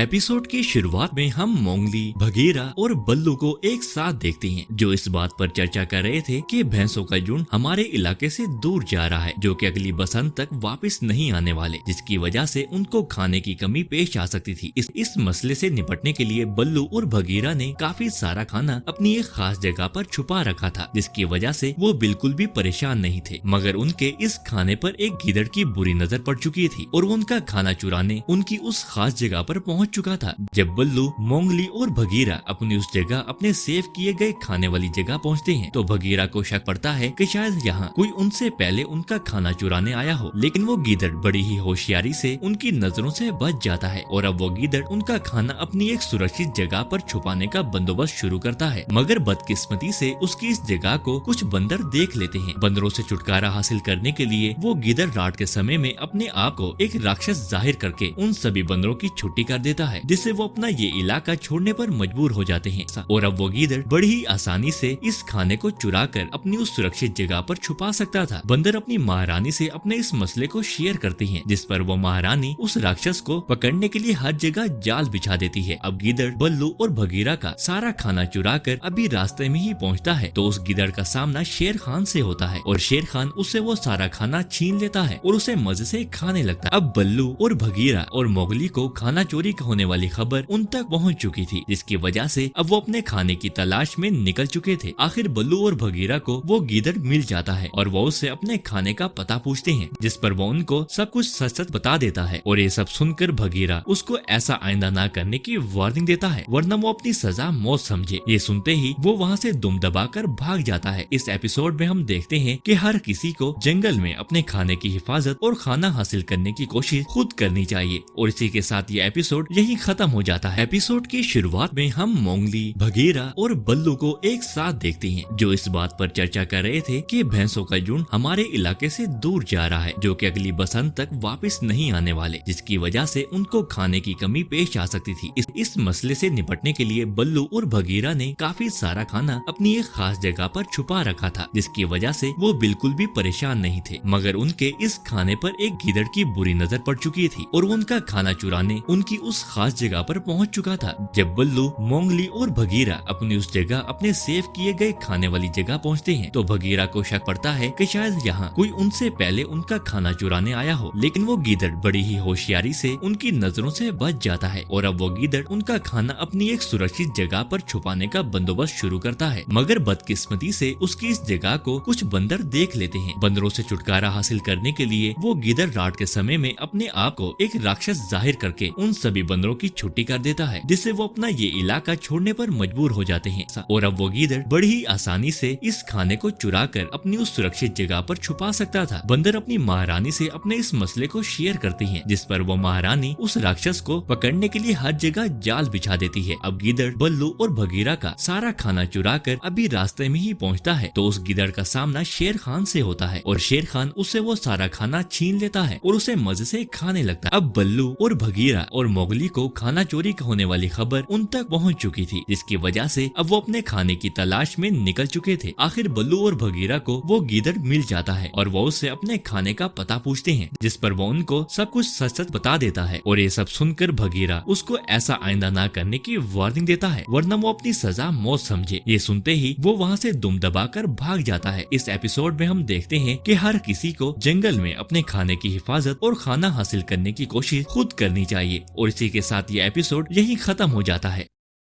Episode की शुरुआत में हम मोंगली, बघीरा और बल्लू को एक साथ देखते हैं, जो इस बात पर चर्चा कर रहे थे कि भैंसों का झुंड हमारे इलाके से दूर जा रहा है, जो कि अगली बसंत तक वापस नहीं आने वाले, जिसकी वजह से उनको खाने की कमी पेश आ सकती थी। इस मसले से निपटने के लिए बल्लू और बघीरा ने काफी सारा खाना अपनी एक खास जगह पर छुपा रखा था, जिसकी वजह से वो बिल्कुल भी परेशान नहीं थे। मगर उनके इस खाने पर एक गीदड़ की बुरी नजर पड़ चुकी थी और वो उनका खाना चुराने उनकी उस खास जगह पर पहुंच चुका था। जब बल्लू, मोंगली और बघीरा अपनी उस जगह, अपने सेव किए गए खाने वाली जगह पहुंचते हैं, तो बघीरा को शक पड़ता है कि शायद यहाँ कोई उनसे पहले उनका खाना चुराने आया हो। लेकिन वो गीदड़ बड़ी ही होशियारी से उनकी नजरों से बच जाता है और अब वो गीदड़ उनका खाना अपनी एक सुरक्षित जगह पर छुपाने का बंदोबस्त शुरू करता है। मगर बदकिस्मती से उसकी इस जगह को कुछ बंदर देख लेते हैं। बंदरों से छुटकारा हासिल करने के लिए वो गीदड़ रात के समय में अपने आप को एक राक्षस जाहिर करके उन सभी बंदरों की छुट्टी कर देता है, जिससे वो अपना ये इलाका छोड़ने पर मजबूर हो जाते हैं। और अब वो गीदड़ बड़ी ही आसानी से इस खाने को चुरा कर अपनी उस सुरक्षित जगह पर छुपा सकता था। बंदर अपनी महारानी से अपने इस मसले को शेयर करती हैं, जिस पर वो महारानी उस राक्षस को पकड़ने के लिए हर जगह जाल बिछा देती है। अब गीदड़, बल्लू और बघीरा का सारा खाना चुरा कर अभी रास्ते में ही पहुँचता है, तो उस गीदड़ का सामना शेर खान से होता है और शेर खान उससे वो सारा खाना छीन लेता है और उसे मजे से खाने लगता है। अब बल्लू और बघीरा और मोगली को खाना चोरी होने वाली खबर उन तक पहुंच चुकी थी, जिसकी वजह से अब वो अपने खाने की तलाश में निकल चुके थे। आखिर बल्लू और बघीरा को वो गीदड़ मिल जाता है और वो उससे अपने खाने का पता पूछते हैं, जिस पर वो उनको सब कुछ सच सच बता देता है। और ये सब सुनकर बघीरा उसको ऐसा आइंदा ना करने की वार्निंग देता है, वरना वो अपनी सजा मौत समझे। ये सुनते ही वो वहाँ से दुम दबाकर भाग जाता है। इस एपिसोड में हम देखते हैं कि हर किसी को जंगल में अपने खाने की हिफाजत और खाना हासिल करने की कोशिश खुद करनी चाहिए। और इसी के साथ ये एपिसोड यही खत्म हो जाता है। एपिसोड की शुरुआत में हम मोंगली, बघीरा और बल्लू को एक साथ देखते हैं, जो इस बात पर चर्चा कर रहे थे कि भैंसों का झुंड हमारे इलाके से दूर जा रहा है, जो कि अगली बसंत तक वापस नहीं आने वाले, जिसकी वजह से उनको खाने की कमी पेश आ सकती थी। इस मसले से निपटने के लिए बल्लू और बघीरा ने काफी सारा खाना अपनी एक खास जगह पर छुपा रखा था, जिसकी वजह से वो बिल्कुल भी परेशान नहीं थे। मगर उनके इस खाने पर एक गीदड़ की बुरी नजर पड़ चुकी थी और वो उनका खाना चुराने उनकी उस खास जगह पर पहुंच चुका था। जब बल्लू, मोंगली और बघीरा अपनी उस जगह, अपने सेव किए गए खाने वाली जगह पहुंचते हैं, तो बघीरा को शक पड़ता है कि शायद यहाँ कोई उनसे पहले उनका खाना चुराने आया हो। लेकिन वो गीदड़ बड़ी ही होशियारी से उनकी नजरों से बच जाता है और अब वो गीदड़ उनका खाना अपनी एक सुरक्षित जगह पर छुपाने का बंदोबस्त शुरू करता है। मगर बदकिस्मती से उसकी इस जगह को कुछ बंदर देख लेते हैं। बंदरों से छुटकारा हासिल करने के लिए वो गीदड़ रात के समय में अपने आप को एक राक्षस जाहिर करके उन सभी बंदरों की छुट्टी कर देता है, जिससे वो अपना ये इलाका छोड़ने पर मजबूर हो जाते हैं। और अब वो गीदड़ बड़ी ही आसानी से इस खाने को चुरा कर अपनी उस सुरक्षित जगह पर छुपा सकता था। बंदर अपनी महारानी से अपने इस मसले को शेयर करती हैं, जिस पर वो महारानी उस राक्षस को पकड़ने के लिए हर जगह जाल बिछा देती है। अब गीदड़, बल्लू और बघीरा का सारा खाना चुरा कर अभी रास्ते में ही पहुँचता है, तो उस गीदड़ का सामना शेर खान से होता है और शेर खान उससे वो सारा खाना छीन लेता है और उसे मजे से खाने लगता है। अब बल्लू और बघीरा और मोगली को खाना चोरी होने वाली खबर उन तक पहुंच चुकी थी, जिसकी वजह से अब वो अपने खाने की तलाश में निकल चुके थे। आखिर बल्लू और बघीरा को वो गीदड़ मिल जाता है और वो उससे अपने खाने का पता पूछते हैं, जिस पर वो उनको सब कुछ सच सच बता देता है। और ये सब सुनकर बघीरा उसको ऐसा आइंदा ना करने की वार्निंग देता है, वरना वो अपनी सजा मौत समझे। ये सुनते ही वो वहाँ से दुम दबाकर भाग जाता है। इस एपिसोड में हम देखते हैं कि हर किसी को जंगल में अपने खाने की हिफाजत और खाना हासिल करने की कोशिश खुद करनी चाहिए। और इसी के साथ ये एपिसोड यही खत्म हो जाता है।